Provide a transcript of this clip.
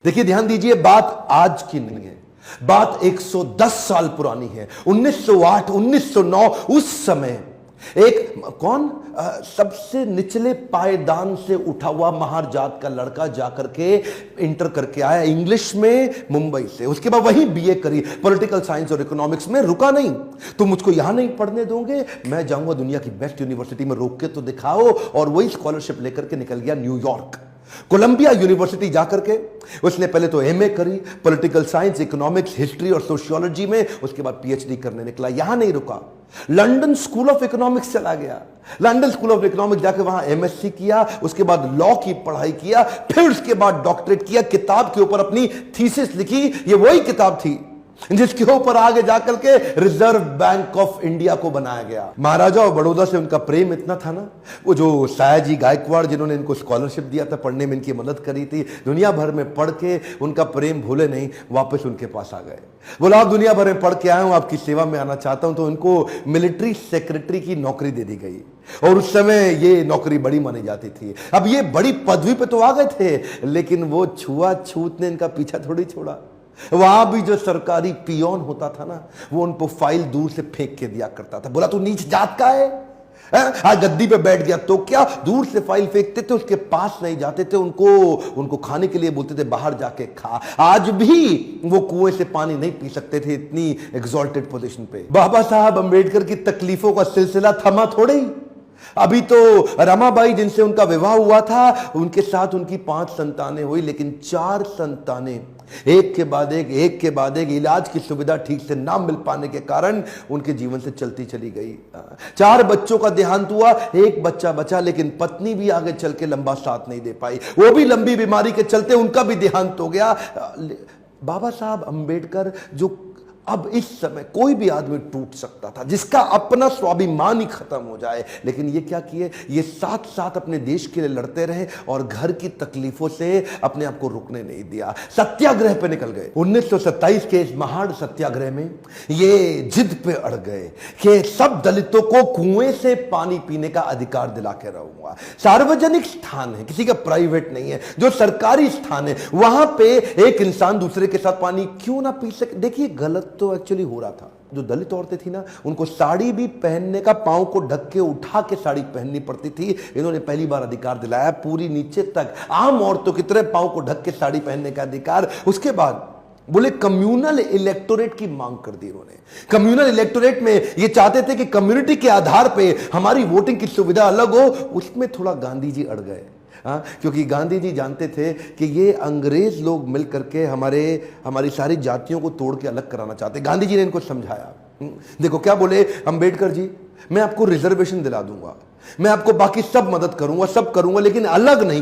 देखिए, ध्यान दीजिए, बात आज की नहीं है, बात 110 साल पुरानी है। 1908 1909 उस समय एक सबसे निचले पायदान से उठा हुआ महार जात का लड़का जाकर के इंटर करके आया इंग्लिश में मुंबई से। उसके बाद वहीं बीए करी, पॉलिटिकल साइंस और इकोनॉमिक्स में। रुका नहीं, तुम मुझको यहां नहीं पढ़ने दोगे, मैं जाऊंगा दुनिया की बेस्ट यूनिवर्सिटी में, रोक के तो दिखाओ। और वही स्कॉलरशिप लेकर के निकल गया न्यूयॉर्क, कोलंबिया यूनिवर्सिटी जाकर के उसने पहले तो एमए करी, पॉलिटिकल साइंस, इकोनॉमिक्स, हिस्ट्री और सोशियोलॉजी में। उसके बाद पीएचडी करने निकला। यहां नहीं रुका, लंदन स्कूल ऑफ इकोनॉमिक्स चला गया। लंदन स्कूल ऑफ इकोनॉमिक्स जाकर वहां एमएससी किया, उसके बाद लॉ की पढ़ाई किया, फिर उसके बाद डॉक्टरेट किया, किताब के ऊपर अपनी थीसिस लिखी। ये वही किताब थी जिसके ऊपर आगे जाकर के रिजर्व बैंक ऑफ इंडिया को बनाया गया। महाराजा और बड़ौदा से उनका प्रेम इतना था ना, वो जो सयाजी गायकवाड़ जिन्होंने इनको स्कॉलरशिप दिया था, पढ़ने में इनकी मदद करी थी, दुनिया भर में पढ़ के उनका प्रेम भूले नहीं, वापस उनके पास आ गए। बोला, आप दुनिया भर में पढ़ के आए हूं, आपकी सेवा में आना चाहता हूं। तो उनको मिलिट्री सेक्रेटरी की नौकरी दे दी गई, और उस समय ये नौकरी बड़ी मानी जाती थी। अब ये बड़ी पदवी पे तो आ गए थे, लेकिन वो छुआछूत ने इनका पीछा थोड़ी छोड़ा। वहां भी जो सरकारी पियोन होता था ना, वो उनको फाइल दूर से फेंक के दिया करता था। बोला, तू नीच जात का है? आज गद्दी पे बैठ गया तो क्या? दूर से फाइल फेंकते थे, उसके पास नहीं जाते थे। उनको खाने के लिए बोलते थे, बाहर जाके खा। आज भी वो कुएं से पानी नहीं पी सकते थे, इतनी एग्जॉल्टेड पोजीशन पे। बाबा साहब अंबेडकर की तकलीफों का सिलसिला थमा थोड़े ही। अभी तो रमाबाई जिनसे उनका विवाह हुआ था, उनके साथ उनकी 5 संतानें हुई, लेकिन 4 संतानें एक के बाद एक इलाज की सुविधा ठीक से ना मिल पाने के कारण उनके जीवन से चलती चली गई। 4 बच्चों का देहांत हुआ, 1 बच्चा बचा, लेकिन पत्नी भी आगे चल के लंबा साथ नहीं दे पाई। वो भी लंबी बीमारी के चलते उनका भी देहांत हो गया। बाबा साहब अंबेडकर, जो अब इस समय कोई भी आदमी टूट सकता था, जिसका अपना स्वाभिमान ही खत्म हो जाए, लेकिन ये क्या किए, ये साथ साथ अपने देश के लिए लड़ते रहे और घर की तकलीफों से अपने आप को रुकने नहीं दिया। सत्याग्रह पे निकल गए। 1927 के इस महान सत्याग्रह में ये जिद पे अड़ गए कि सब दलितों को कुएं से पानी पीने का अधिकार दिला के रहूंगा। सार्वजनिक स्थान है, किसी का प्राइवेट नहीं है, जो सरकारी स्थान है, वहां पे एक इंसान दूसरे के साथ पानी क्यों ना पी सके। देखिए, गलत तो एक्चुअली हो रहा था। जो दलित औरतें थी ना, उनको साड़ी भी पहनने का, पांव को ढक के उठा के साड़ी पहननी पड़ती थी। इन्होंने पहली बार अधिकार दिलाया, पूरी नीचे तक आम औरतों की तरह पांव को ढक के साड़ी पहनने का अधिकार। उसके बाद बोले कम्युनल इलेक्टोरेट की मांग कर दी इन्होंने। कम्युनल इलेक्टोरेट में ये चाहते थे कि कम्युनिटी के आधार पे हमारी वोटिंग की सुविधा अलग हो। उसमें थोड़ा गांधी जी अड़ गए, क्योंकि गांधी जी जानते थे कि ये अंग्रेज लोग मिल करके हमारी सारी जातियों को तोड़ के अलग कराना चाहते। गांधी जी ने इनको समझाया। देखो क्या बोले अंबेडकर जी, मैं आपको रिजर्वेशन दिला दूंगा, मैं आपको बाकी सब मदद करूंगा, सब करूंगा, लेकिन अलग नहीं